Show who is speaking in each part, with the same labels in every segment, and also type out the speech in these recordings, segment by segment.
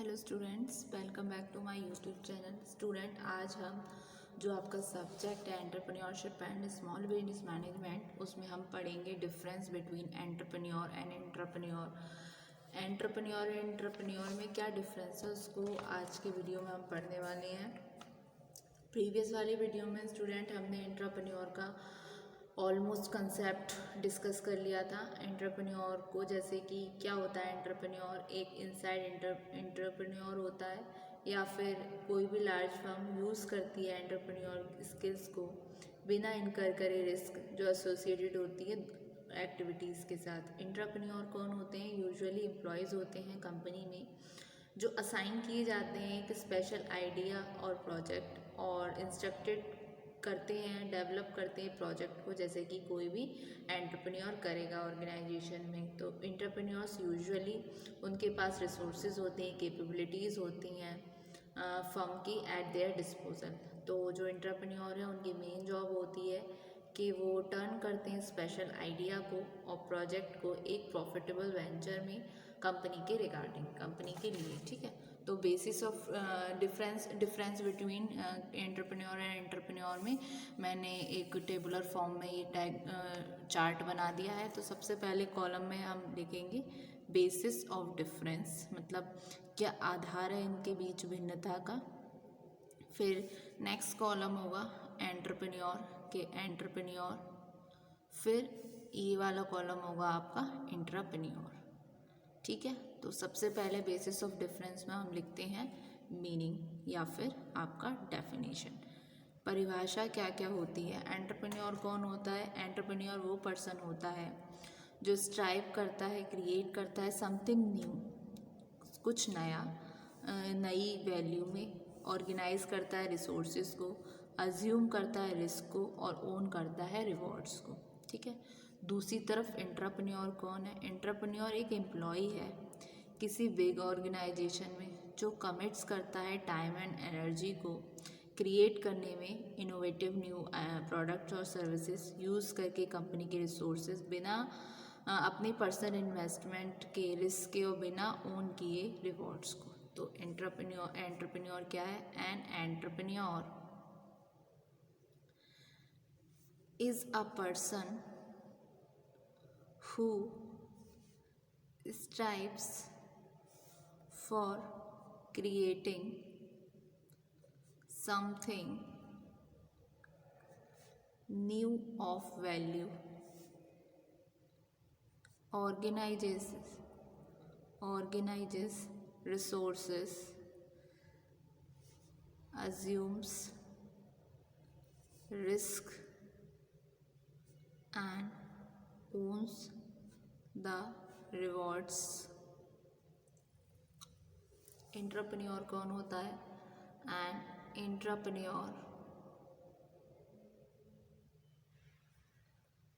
Speaker 1: Hello students, welcome back to my YouTube channel. Student, आज हम जो आपका सब्जेक्ट है entrepreneurship and small business management, उसमें हम पढ़ेंगे difference between entrepreneur and entrepreneur. Entrepreneur में क्या डिफरेंस है उसको आज के वीडियो में हम पढ़ने वाले हैं। प्रीवियस वाली वीडियो में स्टूडेंट हमने एंटरप्रेन्योर का ऑलमोस्ट कंसेप्ट डिस्कस कर लिया था। एंटरप्रेन्योर को जैसे कि क्या होता है एंटरप्रेन्योर, एक इनसाइड एंटरप्रेन्योर होता है या फिर कोई भी लार्ज फर्म यूज़ करती है एंटरप्रेन्योर स्किल्स को बिना इनकर करे रिस्क जो एसोसिएटेड होती है एक्टिविटीज़ के साथ। एंटरप्रेन्योर कौन होते हैं? यूजुअली एम्प्लॉयज़ होते हैं कंपनी में जो असाइन किए जाते हैं एक स्पेशल आइडिया और प्रोजेक्ट और इंस्ट्रक्टेड करते हैं, डेवलप करते हैं प्रोजेक्ट को, जैसे कि कोई भी एंटरप्रेन्योर करेगा ऑर्गेनाइजेशन में। तो एंटरप्रेन्योर्स यूजुअली उनके पास रिसोर्सेज होते हैं, कैपेबिलिटीज़ होती हैं फर्म की एट देयर डिस्पोजल। तो जो एंटरप्रेन्योर है उनकी मेन जॉब होती है कि वो टर्न करते हैं स्पेशल आइडिया को और प्रोजेक्ट को एक प्रॉफिटेबल वेंचर में कंपनी के रिगार्डिंग, कंपनी के लिए। ठीक है, तो basis of difference between entrepreneur and entrepreneur में मैंने एक टेबुलर फॉर्म में ये चार्ट बना दिया है। तो सबसे पहले कॉलम में हम लिखेंगे बेसिस ऑफ डिफरेंस, मतलब क्या आधार है इनके बीच भिन्नता का। फिर नेक्स्ट कॉलम होगा एंटरप्रेन्योर के एंटरप्रेन्योर, फिर ये वाला कॉलम होगा आपका इंट्राप्रेन्योर। ठीक है, तो सबसे पहले बेसिस ऑफ डिफरेंस में हम लिखते हैं मीनिंग या फिर आपका डेफिनेशन, परिभाषा क्या क्या होती है। एंटरप्रेन्योर कौन होता है? एंटरप्रेन्योर वो पर्सन होता है जो स्ट्राइव करता है, क्रिएट करता है समथिंग न्यू, कुछ नया, नई वैल्यू में, ऑर्गेनाइज करता है रिसोर्सेज को, अज्यूम करता है रिस्क को और ओन करता है रिवॉर्ड्स को। ठीक है, दूसरी तरफ एंटरप्रेन्योर कौन है? एंटरप्रेन्योर एक एम्प्लॉई है किसी बिग ऑर्गेनाइजेशन में जो कमिट्स करता है टाइम एंड एनर्जी को क्रिएट करने में, इनोवेटिव न्यू प्रोडक्ट्स और सर्विसेज यूज़ करके कंपनी के रिसोर्सेज बिना अपने पर्सनल इन्वेस्टमेंट के, रिस्क के और बिना ओन किए रिवॉर्ड्स को। तो एंटरप्रेन्योर क्या है? An entrepreneur is a person who strives for creating something new of value, organizes resources, assumes risk and owns the rewards। Entrepreneur कौन होता है? And entrepreneur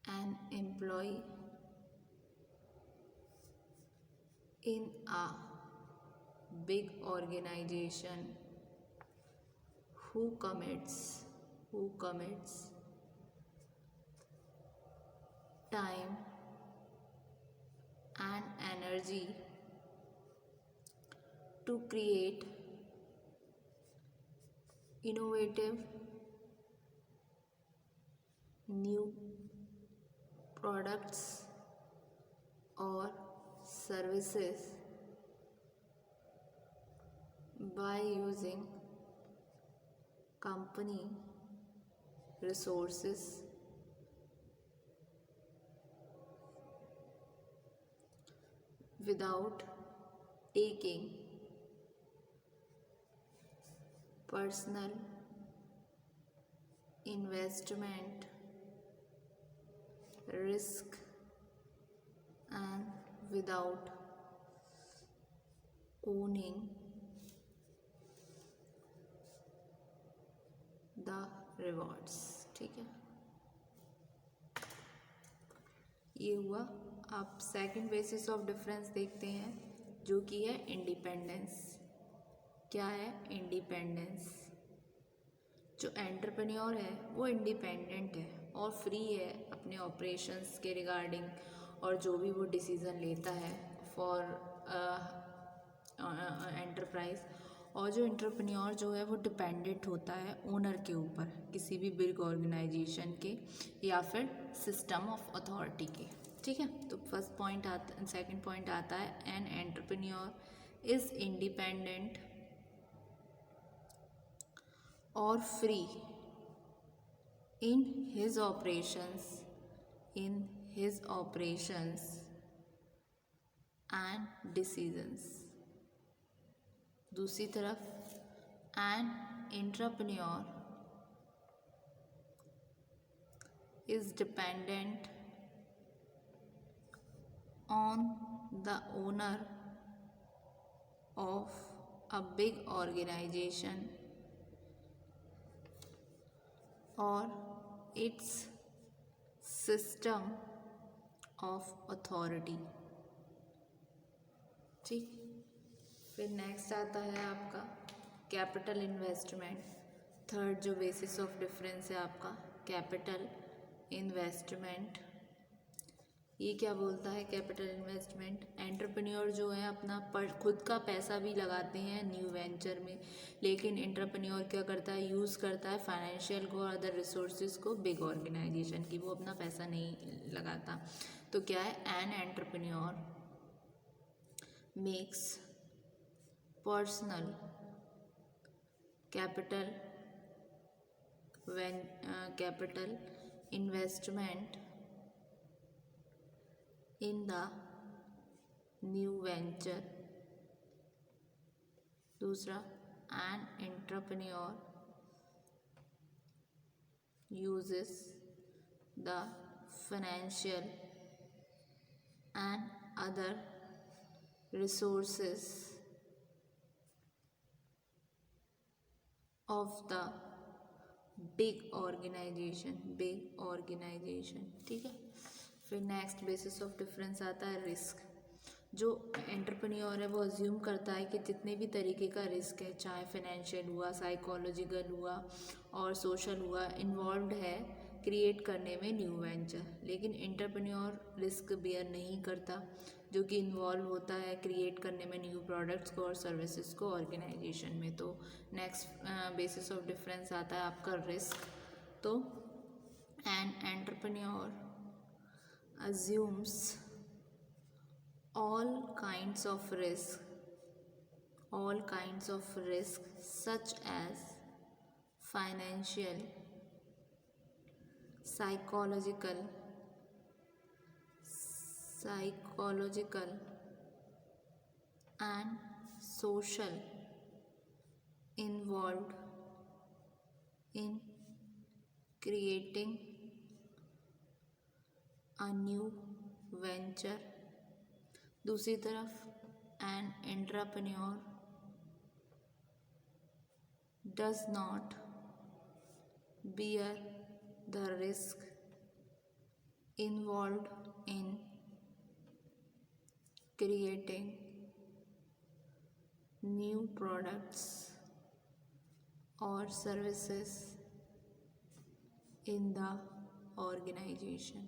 Speaker 1: an employee in a big organisation who commits time and energy to create innovative new products or services by using company resources without taking personal investment risk and without owning the rewards। ठीक है, ये हुआ। आप second basis of difference देखते हैं जो कि है इंडिपेंडेंस। क्या है? इंडिपेंडेंस। जो एंटरप्रेन्योर है वो इंडिपेंडेंट है और फ्री है अपने ऑपरेशंस के रिगार्डिंग और जो भी वो डिसीज़न लेता है फॉर एंटरप्राइज। और जो एंटरप्रेन्योर जो है वो डिपेंडेंट होता है ओनर के ऊपर, किसी भी बिग ऑर्गेनाइजेशन के या फिर सिस्टम ऑफ अथॉरिटी के। ठीक है, तो फर्स्ट पॉइंट आता, सेकंड पॉइंट आता है एन एंटरप्रेन्योर इज इंडिपेंडेंट और free in his operations and decisions। दूसरी तरफ an entrepreneur is dependent on the owner of a big organization or its system of authority। ठीक, फिर नेक्स्ट आता है आपका कैपिटल इन्वेस्टमेंट। थर्ड जो बेसिस ऑफ डिफरेंस है आपका कैपिटल इन्वेस्टमेंट। ये क्या बोलता है कैपिटल इन्वेस्टमेंट? एंटरप्रेन्योर जो है अपना खुद का पैसा भी लगाते हैं न्यू वेंचर में, लेकिन एंटरप्रेन्योर क्या करता है, यूज़ करता है फाइनेंशियल को और अदर रिसोर्सेज को बिग ऑर्गेनाइजेशन की, वो अपना पैसा नहीं लगाता। तो क्या है, an entrepreneur makes personal capital investment in the new venture। दूसरा, an entrepreneur uses the financial and other resources of the big organization। ठीक है, फिर नेक्स्ट बेसिस ऑफ डिफरेंस आता है रिस्क। जो एंटरप्रेन्योर है वो अज्यूम करता है कि जितने भी तरीके का रिस्क है, चाहे फाइनेंशियल हुआ, साइकोलॉजिकल हुआ और सोशल हुआ, इन्वॉल्व्ड है क्रिएट करने में न्यू वेंचर। लेकिन एंटरप्रेन्योर रिस्क बेयर नहीं करता, जो कि इन्वॉल्व होता है क्रिएट करने में न्यू प्रोडक्ट्स को और सर्विसेज को ऑर्गेनाइजेशन में। तो नेक्स्ट बेसिस ऑफ डिफरेंस आता है आपका रिस्क। तो an entrepreneur assumes all kinds of risk such as financial, psychological and social involved in creating a new venture। दूसरी तरफ an entrepreneur does not bear the risk involved in creating new products or services in the organization।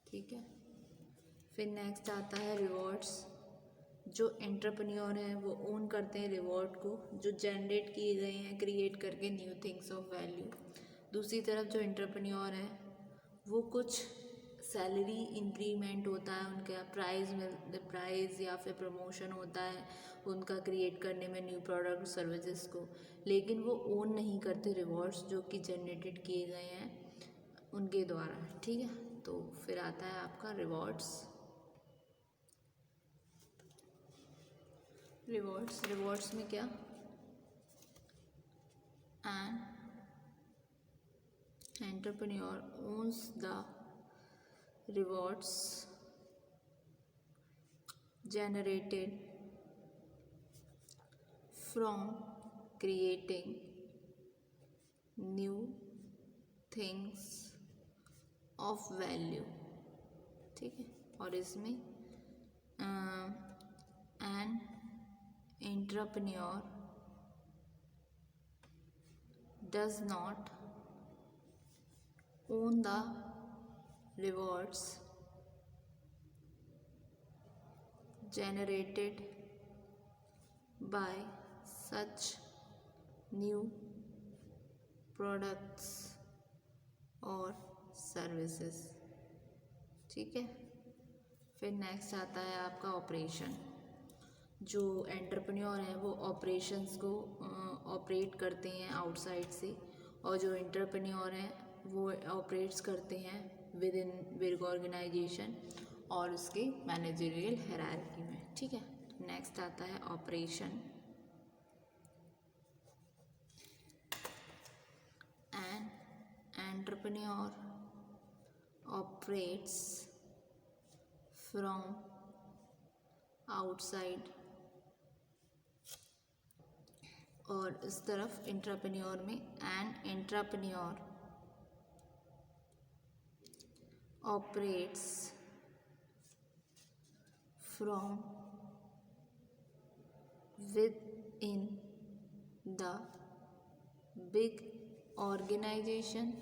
Speaker 1: ठीक है, फिर next आता है rewards. जो entrepreneur हैं वो ओन करते हैं रिवॉर्ड को, जो जनरेट किए गए हैं क्रिएट करके न्यू थिंग्स ऑफ वैल्यू। दूसरी तरफ जो एंटरप्रेन्योर है वो कुछ सैलरी इंक्रीमेंट होता है उनका, प्राइज़ या फिर प्रमोशन होता है उनका क्रिएट करने में न्यू प्रोडक्ट सर्विसेज को, लेकिन वो ओन नहीं करते रिवॉर्ड्स जो कि जनरेटेड किए गए हैं उनके द्वारा। ठीक है, तो फिर आता है आपका रिवॉर्ड्स में क्या, an entrepreneur owns the rewards generated from creating new things of value। ठीक है, और इसमें an entrepreneur does not own the rewards generated buy such new products और सर्विसेज। ठीक है, फिर नेक्स्ट आता है आपका ऑपरेशन। जो एंटरप्रेन्योर हैं वो ऑपरेशंस को ऑपरेट करते हैं आउटसाइड से, और जो एंटरप्रेन्योर हैं वो ऑपरेट्स करते हैं विद इन बिग ऑर्गेनाइजेशन और उसके मैनेजरियल हायरार्की में। ठीक है, नेक्स्ट आता है operation. An entrepreneur operates from outside, और इस तरफ इंट्राप्रेन्योर में an entrepreneur operates from within the big organisation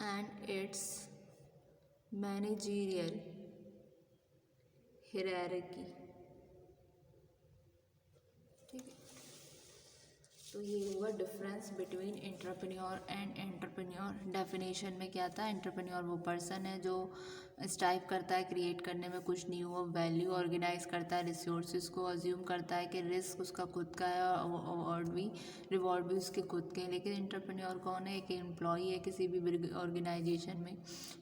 Speaker 1: and its managerial hierarchy। ठीक है, तो ये हुआ difference between entrepreneur and entrepreneur. Definition में क्या था, एंटरप्रेन्योर वो पर्सन है जो स्ट्राइव करता है क्रिएट करने में कुछ न्यू वैल्यू, ऑर्गेनाइज करता है रिसोर्सेज को, अज्यूम करता है कि रिस्क उसका खुद का है और रिवॉर्ड भी उसके खुद के हैं। लेकिन एंटरप्रेन्योर कौन है, एक एम्प्लॉई है किसी भी ऑर्गेनाइजेशन में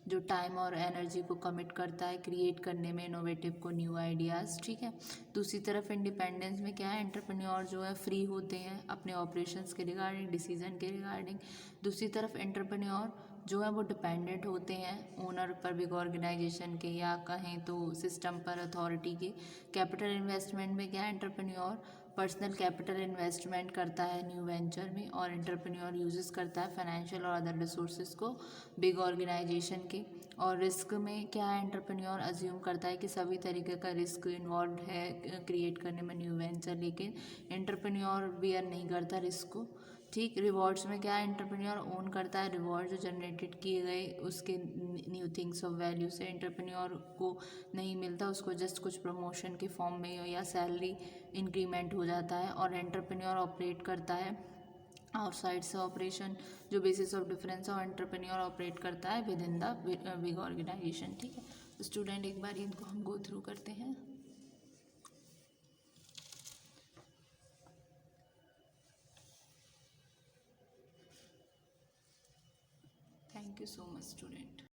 Speaker 1: जो टाइम और एनर्जी को कमिट करता है क्रिएट करने में इनोवेटिव को, न्यू आइडियाज़। ठीक है, दूसरी तरफ इंडिपेंडेंस में क्या है, एंटरप्रेन्योर जो है फ्री होते हैं अपने ऑपरेशंस के रिगार्डिंग, डिसीजन के रिगार्डिंग। दूसरी तरफ एंटरप्रेन्योर जो है वो डिपेंडेंट होते हैं ओनर पर, बिग ऑर्गेनाइजेशन के, या कहें तो सिस्टम पर, अथॉरिटी के। कैपिटल इन्वेस्टमेंट में क्या है, एंटरप्रेन्योर पर्सनल कैपिटल इन्वेस्टमेंट करता है न्यू वेंचर में, और एंटरप्रेन्योर यूजेस करता है फाइनेंशियल और अदर रिसोर्सेज को बिग ऑर्गेनाइजेशन के। और रिस्क में क्या है, एंटरप्रेन्योर अज्यूम करता है कि सभी तरीके का रिस्क इन्वॉल्व है क्रिएट करने में न्यू वेंचर, लेकिन एंटरप्रेन्योर बियर नहीं करता रिस्क को। ठीक, रिवॉर्ड्स में क्या है, एंटरप्रेन्योर ओन करता है रिवॉर्ड जो जनरेटेड किए गए उसके न्यू थिंग्स ऑफ वैल्यू से। एंटरप्रेन्योर को नहीं मिलता, उसको जस्ट कुछ प्रमोशन के फॉर्म में या सैलरी इंक्रीमेंट हो जाता है। और एंटरप्रेन्योर ऑपरेट करता है आउटसाइड से ऑपरेशन, जो basis of difference of entrepreneur operate करता है within the big organisation. ठीक है, स्टूडेंट एक बार इनको हम गो थ्रू करते हैं। Thank you so much, student.